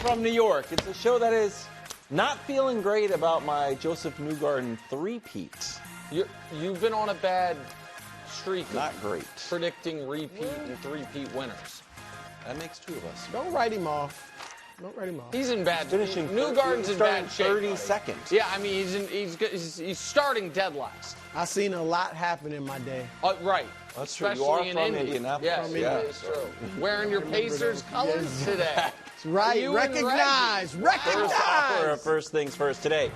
from New York. It's a show that is not feeling great about my Joseph Newgarden three-peat. You've been on a bad streak. Not great. Predicting repeat and three-peat winners. That makes two of us. Don't write him off. Don't write him off. He's in bad. Finishing. Newgarden's in bad shape. 32nd. Yeah, I mean he's starting dead last. I've seen a lot happen in my day. Right. That's true. Especially You are in from Indy. Indianapolis. Yes, it's true. Wearing your Pacers colors today. That's right. You Recognize. Recognize. First things first today.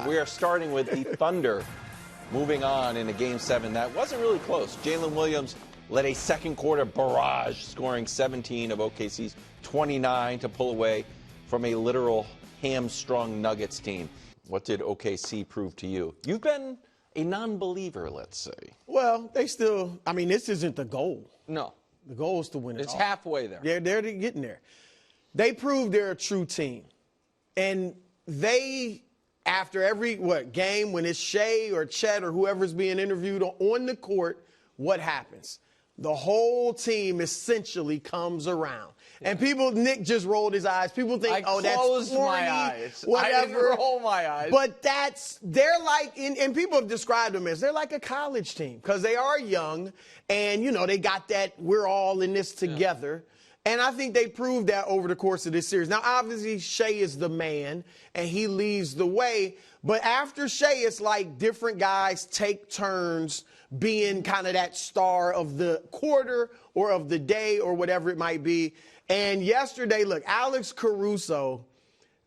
We are starting with the Thunder moving on into Game 7. That wasn't really close. Jalen Williams led a second quarter barrage, scoring 17 of OKC's 29 to pull away from a literal hamstrung Nuggets team. What did OKC prove to you? You've been a non-believer, let's say. Well, they still, I mean, this isn't the goal. No. The goal is to win it It's all. halfway there. They're getting there. They proved they're a true team. And they, after every, game, when it's Shea or Chet or whoever's being interviewed on the court, what happens? The whole team essentially comes around. And people, Nick just rolled his eyes. People think, that's closed corny, my eyes. whatever. I didn't roll my eyes. But they're like, and people have described them as, they're like a college team because they are young and, they got that we're all in this together. Yeah. And I think they proved that over the course of this series. Now, obviously, Shea is the man and he leads the way. But after Shea, it's like different guys take turns being kind of that star of the quarter or of the day or whatever it might be. And yesterday, look, Alex Caruso,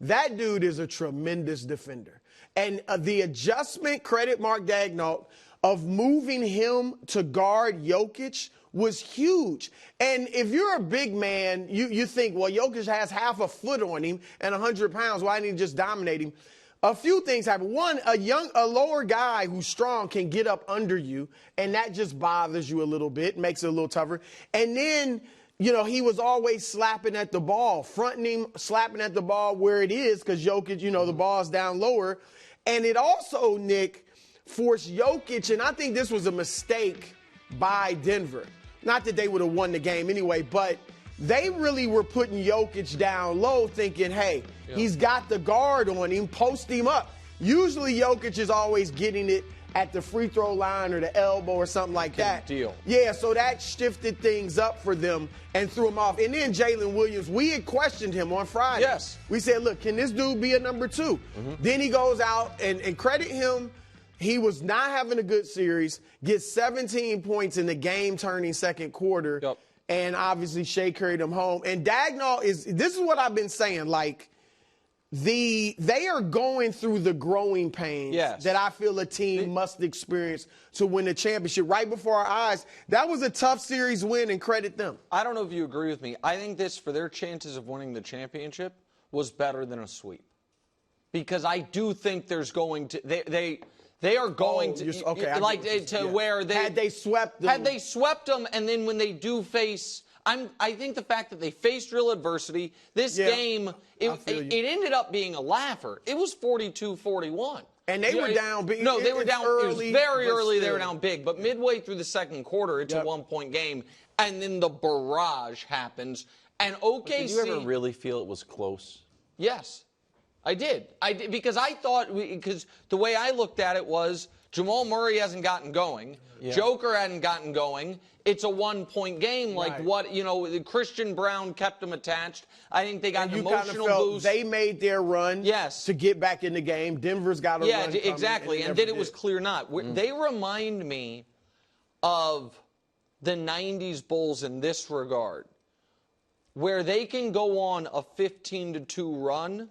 that dude is a tremendous defender. And the adjustment, credit Mark Daigneault, of moving him to guard Jokic was huge. And if you're a big man, you think, well, Jokic has half a foot on him and 100 pounds. Why didn't he just dominate him? A few things happen. One, a lower guy who's strong can get up under you, and that just bothers you a little bit, makes it a little tougher. And then, he was always slapping at the ball, fronting him, slapping at the ball where it is, because Jokic, the ball's down lower. And it also, Nick, forced Jokic, and I think this was a mistake by Denver. Not that they would have won the game anyway, but they really were putting Jokic down low thinking, hey, he's got the guard on him, post him up. Usually Jokic is always getting it at the free throw line or the elbow or something like that. Deal. Yeah, so that shifted things up for them and threw him off. And then Jalen Williams, we had questioned him on Friday. Yes. We said, look, can this dude be a number two? Then he goes out and credit him. He was not having a good series, gets 17 points in the game-turning second quarter. Yep. And obviously Shea carried him home. And Daigneault this is what I've been saying, like, they are going through the growing pains that I feel a team must experience to win the championship right before our eyes. That was a tough series win, and credit them. I don't know if you agree with me. I think this, for their chances of winning the championship, was better than a sweep. Because I do think there's going to they are going where they had they swept them, and then when they do face, I think the fact that they faced real adversity, this game, it ended up being a laugher. It was 42-41. And they were down big. No, they were down early. It was very early. Still. They were down big. But midway through the second quarter, it's a one-point game. And then the barrage happens. And OKC. Did you ever really feel it was close? Yes, I did. Because I thought, because the way I looked at it was Jamal Murray hasn't gotten going. Yeah. Joker hadn't gotten going. It's a one-point game. Like Christian Brown kept them attached. I think they got an emotional boost. They made their run to get back in the game. Denver's got a run. Yeah, exactly. And then it was clear not. They remind me of the 90s Bulls in this regard, where they can go on a 15-2 run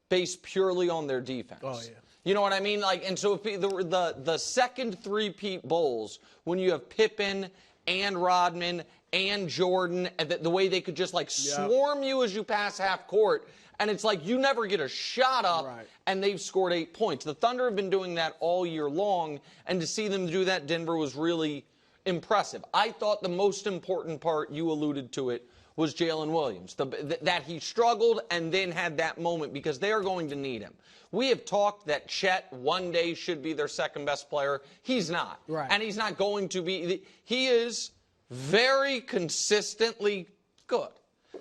based purely on their defense. Oh, yeah. You know what I mean? And so if the second three-peat Bulls, when you have Pippen and Rodman and Jordan, and the way they could just swarm you as you pass half court, and it's like you never get a shot up, and they've scored 8 points. The Thunder have been doing that all year long, and to see them do that, Denver was really impressive. I thought the most important part, you alluded to it, was Jalen Williams, that he struggled and then had that moment because they are going to need him. We have talked that Chet one day should be their second best player. He's not. And he's not going to be. He is very consistently good.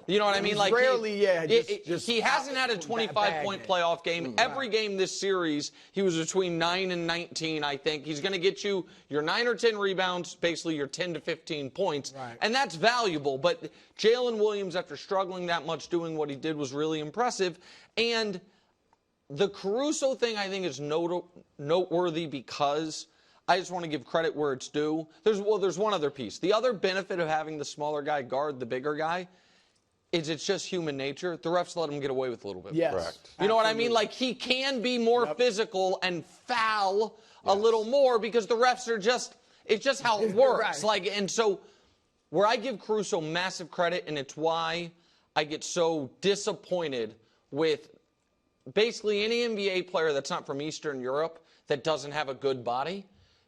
You know what I mean? Like rarely, he hasn't had a 25-point playoff game. Every game this series, he was between 9 and 19, I think. He's going to get you your 9 or 10 rebounds, basically your 10 to 15 points. Right. And that's valuable. But Jalen Williams, after struggling that much, doing what he did was really impressive. And the Caruso thing, I think, is noteworthy because I just want to give credit where it's due. There's one other piece. The other benefit of having the smaller guy guard the bigger guy is it's just human nature. The refs let him get away with a little bit. Yes. Correct. You know what I mean? Like, he can be more physical and foul a little more because the refs are just, it's just how it works. Right. And so where I give Caruso massive credit, and it's why I get so disappointed with basically any NBA player that's not from Eastern Europe that doesn't have a good body,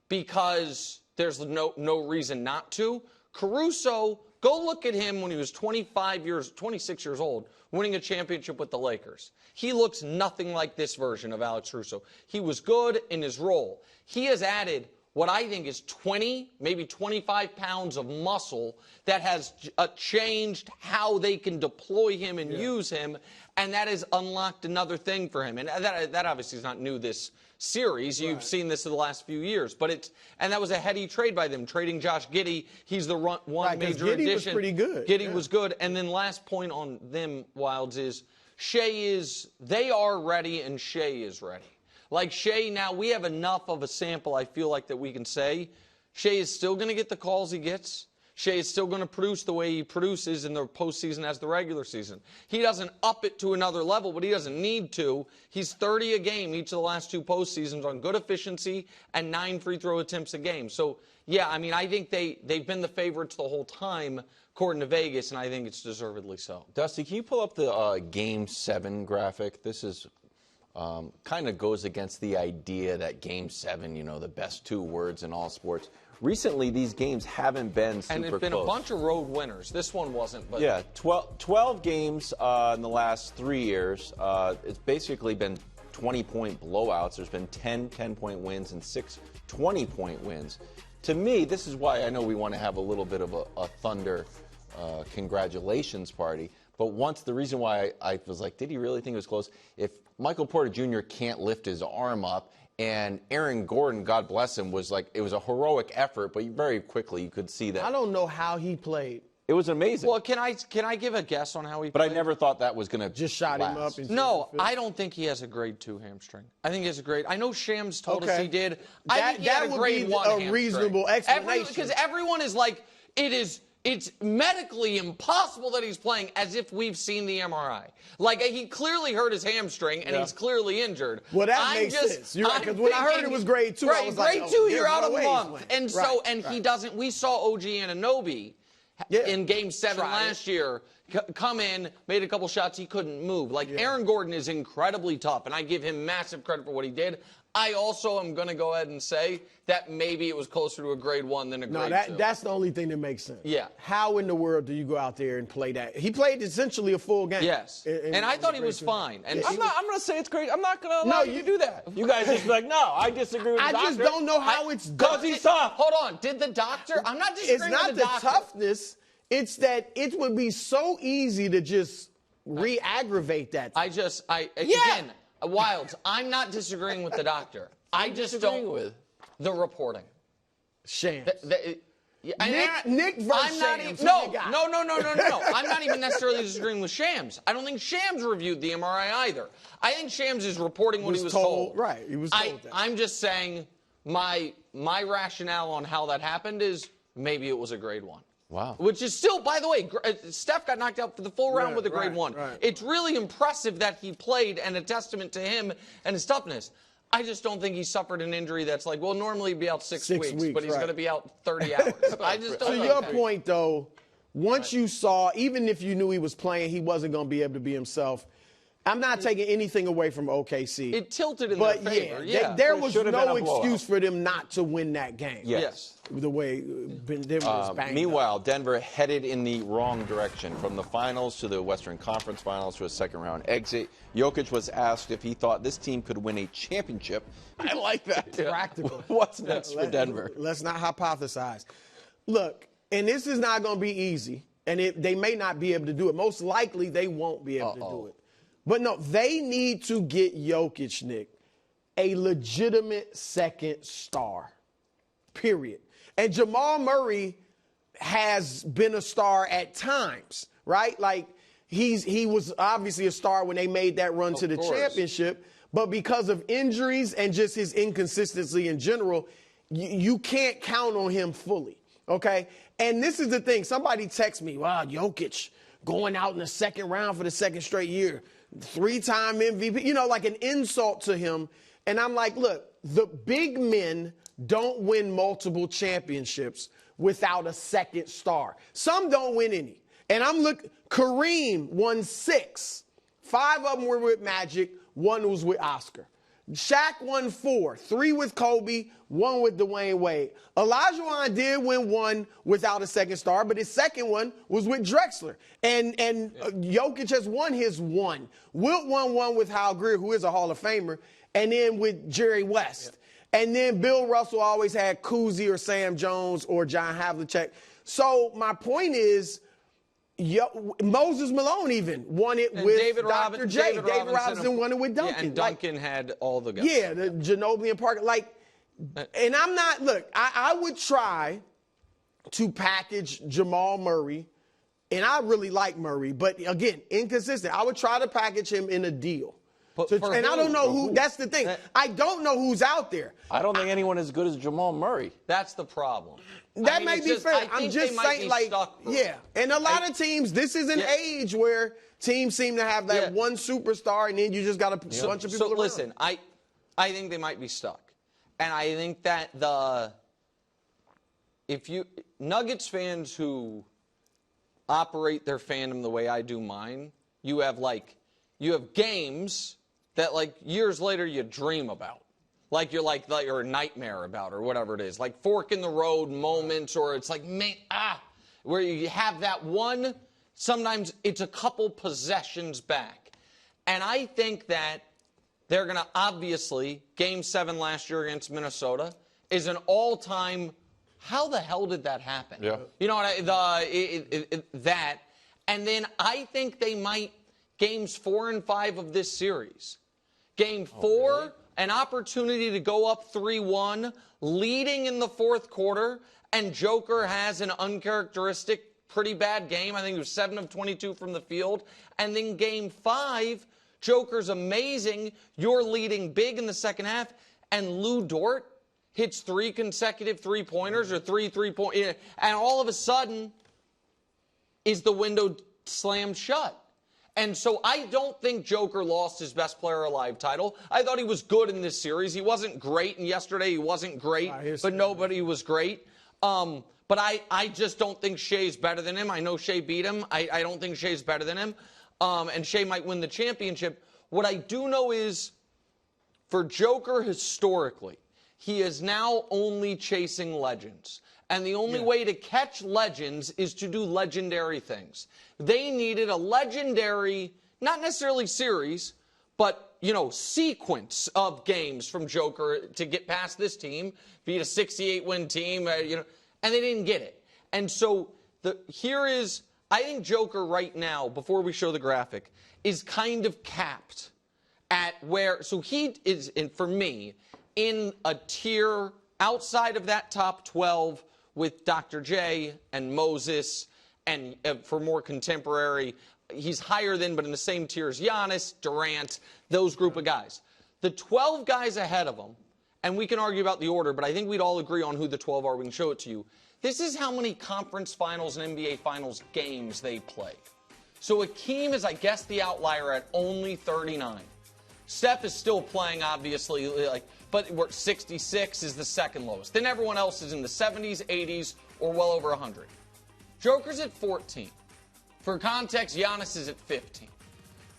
because there's no reason not to. Caruso, go look at him when he was 26 years old, winning a championship with the Lakers. He looks nothing like this version of Alex Caruso. He was good in his role. He has added what I think is 20, maybe 25 pounds of muscle that has changed how they can deploy him and use him, and that has unlocked another thing for him. And that obviously is not new this series. You've seen this in the last few years. And that was a heady trade by them, trading Josh Giddey. He's the one major addition. Giddey was pretty good. Giddey was good. And then last point on them, Wilds, is they are ready and Shea is ready. Like Shea now, we have enough of a sample, I feel like, that we can say Shea is still going to get the calls he gets. Shea is still going to produce the way he produces in the postseason as the regular season. He doesn't up it to another level, but he doesn't need to. He's 30 a game each of the last two postseasons on good efficiency and 9 free throw attempts a game. So, yeah, I mean, I think they've been the favorites the whole time, according to Vegas, and I think it's deservedly so. Dusty, can you pull up the Game 7 graphic? This is kind of goes against the idea that Game 7, you know, the best two words in all sports. Recently, these games haven't been super close. And it's been a bunch of road winners. This one wasn't. But yeah, 12 games in the last 3 years. It's basically been 20-point blowouts. There's been 10 10-point wins and 6 20-point wins. To me, this is why I know we want to have a little bit of a Thunder congratulations party. But the reason why I was like, did he really think it was close? If Michael Porter Jr. can't lift his arm up, and Aaron Gordon, God bless him, was like, it was a heroic effort, but very quickly you could see that. I don't know how he played. It was amazing. Well, can I give a guess on how he played? But I never thought that was going to just shot him up. No, I don't think he has a grade 2 hamstring. I think he has a grade. I know Shams told us he did. I think he had a grade 1 hamstring. A reasonable explanation. Because everyone is like, it's medically impossible that he's playing, as if we've seen the MRI. Like, he clearly hurt his hamstring, and he's clearly injured. Well, that makes sense. You're right, because when I heard it was grade 2, I was like, grade 2, you're out a month. And so, he doesn't. We saw OG Anunoby in Game 7 last year come in, made a couple shots, he couldn't move. Like, Aaron Gordon is incredibly tough, and I give him massive credit for what he did. I also am going to go ahead and say that maybe it was closer to a grade 1 than a grade 2. No, that's the only thing that makes sense. Yeah. How in the world do you go out there and play that? He played essentially a full game. Yes. And I thought he was fine. And I'm going to say it's great. I'm not going to allow you to do that. You guys just be like, no, I disagree with the doctor. I just don't know how it's done. Because he's tough. Hold on. Did the doctor? I'm not disagreeing with the doctor. It's not the toughness. It's that it would be so easy to just re-aggravate that. Again, Wilds, I'm not disagreeing with the doctor. I just don't with the reporting. Shams. Nick versus Shams. No. I'm not even necessarily disagreeing with Shams. I don't think Shams reviewed the MRI either. I think Shams is reporting what he was told. Right, he was told that. I'm just saying my rationale on how that happened is maybe it was a grade 1. Wow. Which is still, by the way, Steph got knocked out for the full round with a grade 1. Right. It's really impressive that he played, and a testament to him and his toughness. I just don't think he suffered an injury that's like, well, normally he'd be out 6 weeks, but he's going to be out 30 hours. I just don't To your point, though, once you saw, even if you knew he was playing, he wasn't going to be able to be himself. I'm not taking anything away from OKC. It tilted in their favor. There was no excuse for them not to win that game. Yes. The way Denver was banged Meanwhile, up. Denver headed in the wrong direction, from the finals to the Western Conference Finals to a second-round exit. Jokic was asked if he thought this team could win a championship. I like that. Practical. What's next for Denver? Let's not hypothesize. Look, and this is not going to be easy. And they may not be able to do it. Most likely, they won't be able to do it. But no, they need to get Jokic, Nick, a legitimate second star, period. And Jamal Murray has been a star at times, right? Like, he was obviously a star when they made that run to the championship. But because of injuries and just his inconsistency in general, you can't count on him fully, okay? And this is the thing. Somebody texted me, wow, Jokic going out in the second round for the second straight year, 3-time MVP, you know, like an insult to him. And I'm like, look, the big men don't win multiple championships without a second star. Some don't win any. And Kareem won 6. 5 of them were with Magic. 1 was with Oscar. Shaq won 4. 3 with Kobe, 1 with Dwayne Wade. Olajuwon did win 1 without a second star, but his second one was with Drexler. And Jokic has won his 1. Wilt won 1 with Hal Greer, who is a Hall of Famer, and then with Jerry West. Yeah. And then Bill Russell always had Cousy or Sam Jones or John Havlicek. So my point is, Moses Malone even won it with Dr. J. David Robinson won it with Duncan. Yeah, and Duncan had all the guys. Yeah, the Ginobili and Parker. And I'm not, look, I would try to package Jamal Murray, and I really like Murray, but again, inconsistent. I would try to package him in a deal. And I don't know who, that's the thing. I don't know who's out there. I don't think anyone as good as Jamal Murray. That's the problem. That may be fair. I'm just saying, yeah. And a lot of teams, this is an age where teams seem to have that one superstar, and then you just got a bunch of people around. So listen, I think they might be stuck. And I think that Nuggets fans who operate their fandom the way I do mine, you have games that years later you dream about. You're a nightmare about, or whatever it is. Like fork in the road moments, or it's where you have that one, sometimes it's a couple possessions back. And I think that they're going to obviously, Game 7 last year against Minnesota is an all-time, how the hell did that happen? Yeah. You know what, that. And then I think they might, Games 4 and 5 of this series. Game 4, really? An opportunity to go up 3-1, leading in the fourth quarter, and Joker has an uncharacteristic, pretty bad game. I think it was 7 of 22 from the field. And then Game 5, Joker's amazing. You're leading big in the second half, and Lou Dort hits 3 consecutive three-pointers or 3 3-point, and all of a sudden is the window slammed shut. And so I don't think Joker lost his best player alive title. I thought he was good in this series. He wasn't great, and yesterday he wasn't great, but nobody was great. But I just don't think Shea's better than him. I know Shea beat him. I don't think Shea's better than him. And Shea might win the championship. What I do know is, for Joker historically, he is now only chasing legends. And the only way to catch legends is to do legendary things. They needed a legendary, not necessarily series, but, sequence of games from Joker to get past this team, beat a 68-win team, and they didn't get it. And so I think Joker right now, before we show the graphic, is kind of capped at so he is, for me, in a tier outside of that top 12 with Dr. J and Moses, and for more contemporary, he's higher than, but in the same tier as Giannis, Durant, those group of guys. The 12 guys ahead of him, and we can argue about the order, but I think we'd all agree on who the 12 are. We can show it to you. This is how many conference finals and NBA finals games they play. So Akeem is, I guess, the outlier at only 39. Steph is still playing, obviously, but 66 is the second lowest. Then everyone else is in the 70s, 80s, or well over 100. Joker's at 14. For context, Giannis is at 15.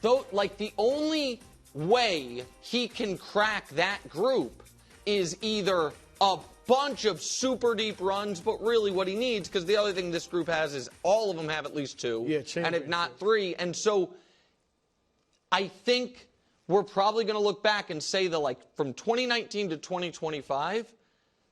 Though, the only way he can crack that group is either a bunch of super deep runs, but really what he needs, because the other thing this group has is all of them have at least 2, and if not 3. And so I think we're probably going to look back and say that, from 2019 to 2025,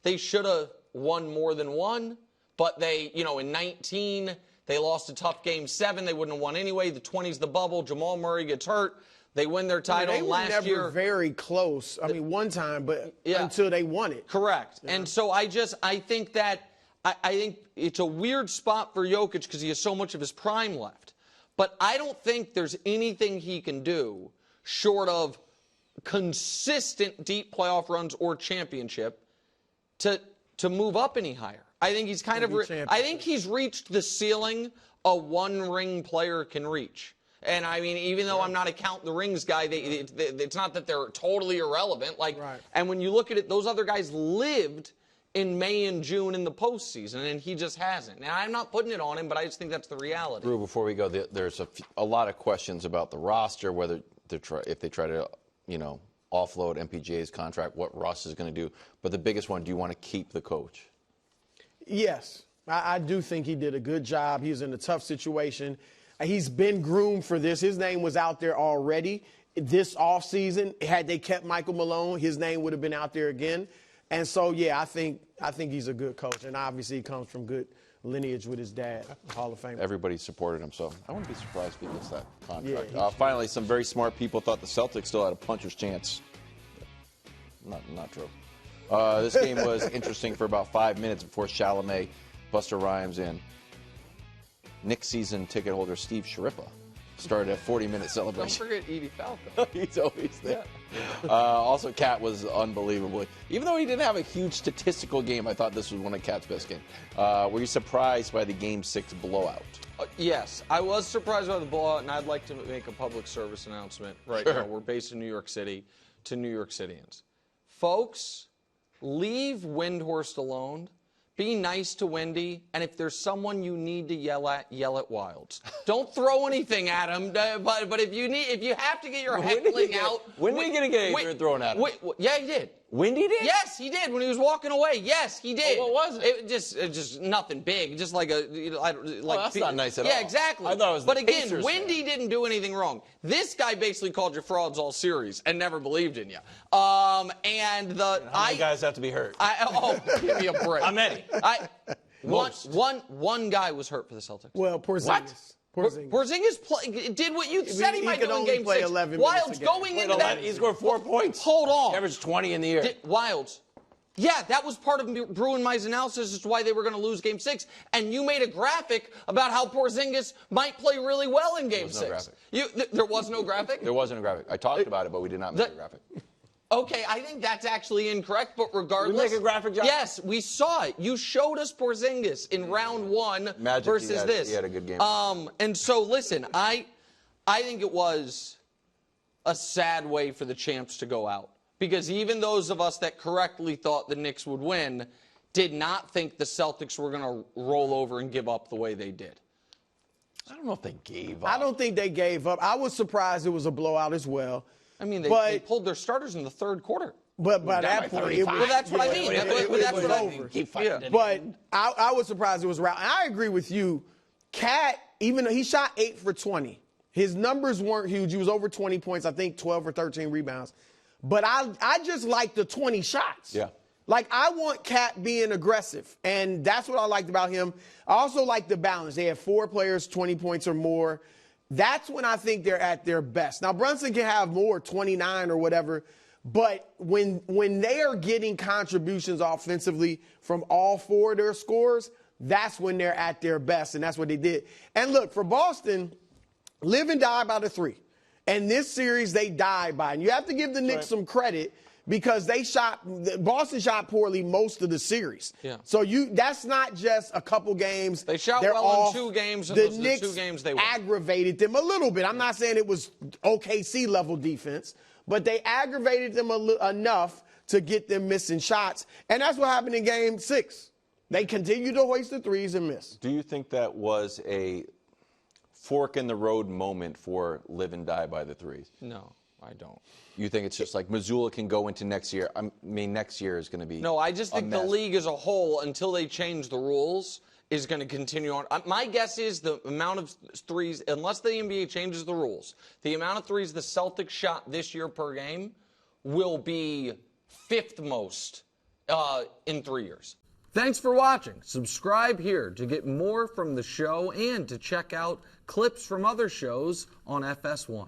they should have won more than one. But they, in 19, They lost a tough Game 7. They wouldn't have won anyway. The 20's the bubble. Jamal Murray gets hurt. They win their title last year. They were never very close. I mean, one time, but until they won it. Correct. Yeah. And so I think that I think it's a weird spot for Jokic because he has so much of his prime left. But I don't think there's anything he can do short of consistent deep playoff runs or championship to move up any higher. I think he's I think he's reached the ceiling a one-ring player can reach. And, I mean, even though I'm not a count the rings guy, it's not that they're totally irrelevant. And when you look at it, those other guys lived in May and June in the postseason, and he just hasn't. And I'm not putting it on him, but I just think that's the reality. Drew, before we go, there's a lot of questions about the roster, whether if they try to, offload MPJ's contract, what Russ is going to do. But the biggest one, do you want to keep the coach? Yes. I do think he did a good job. He was in a tough situation. He's been groomed for this. His name was out there already this offseason. Had they kept Michael Malone, his name would have been out there again. And so, yeah, I think he's a good coach. And obviously he comes from good lineage with his dad, Hall of Famer. Everybody supported him, so I wouldn't be surprised if he gets that contract. Yeah, finally, some very smart people thought the Celtics still had a puncher's chance. Not true. This game was interesting for about 5 minutes before Chalamet, Busta Rhymes, and Knicks season ticket holder Steve Sharippa started a 40-minute celebration. Don't forget Edie Falco. He's always there. Yeah. Also, Cat was unbelievable. Even though he didn't have a huge statistical game, I thought this was one of Cat's best games. Were you surprised by the Game 6 blowout? Yes, I was surprised by the blowout, and I'd like to make a public service announcement right now. We're based in New York City to New York Cityans. Folks, leave Windhorst alone. Be nice to Wendy, and if there's someone you need to yell at Wilds. Don't throw anything at him, but if you have to get your heckling out. When did he get engaged throwing at him? Yeah, he did. Wendy did? Yes, he did. When he was walking away, yes, he did. Oh, what was it? It just nothing big, just like that's not nice at all. Yeah, exactly. I thought it was but the again, Pacers Wendy didn't do anything wrong. This guy basically called you frauds all series and never believed in you. How many guys have to be hurt? Give me a break. How many? One guy was hurt for the Celtics. Well, Porzingis. What? Porzingis did what you said he might do in Game 6. 11 Wilds going into that. He scored 4 points. Hold on. He averaged 20 in the year. Wilds. Yeah, that was part of Brew and Mai's analysis as to why they were going to lose Game 6. And you made a graphic about how Porzingis might play really well in Game 6. There was no graphic? There wasn't a graphic. I talked about it, but we did not make a graphic. Okay, I think that's actually incorrect, but regardless. We make a graphic, John? Yes, we saw it. You showed us Porzingis in round 1 versus this. He had a good game. And so, listen, I think it was a sad way for the champs to go out. Because even those of us that correctly thought the Knicks would win did not think the Celtics were going to roll over and give up the way they did. I don't know if they gave up. I don't think they gave up. I was surprised it was a blowout as well. I mean, they pulled their starters in the third quarter. But by that point, it was, well, that's what I mean. That's what I mean. Keep fighting. But I was surprised it was round. And I agree with you. Cat, even though he shot 8 for 20, his numbers weren't huge. He was over 20 points, I think 12 or 13 rebounds. But I just like the 20 shots. Yeah. Like, I want Cat being aggressive, and that's what I liked about him. I also like the balance. They have 4 players, 20 points or more. That's when I think they're at their best. Now, Brunson can have more, 29 or whatever, but when they are getting contributions offensively from all 4 of their scores, that's when they're at their best, and that's what they did. And look, for Boston, live and die by the 3. And this series, they died by. And you have to give the Knicks some credit because Boston shot poorly most of the series. Yeah. So that's not just a couple games. They shot well in 2 games, and those are the 2 games they won. Aggravated them a little bit. I'm not saying it was OKC level defense, but they aggravated them enough to get them missing shots. And that's what happened in Game 6. They continued to hoist the threes and miss. Do you think that was a fork in the road moment for live and die by the threes? No, I don't. You think it's just like Missoula can go into next year? I mean, next year is going to be No, I just think the league as a whole, until they change the rules, is going to continue on. My guess is the amount of threes, unless the NBA changes the rules, the amount of threes the Celtics shot this year per game will be 5th most in 3 years. Thanks for watching. Subscribe here to get more from the show and to check out clips from other shows on FS1.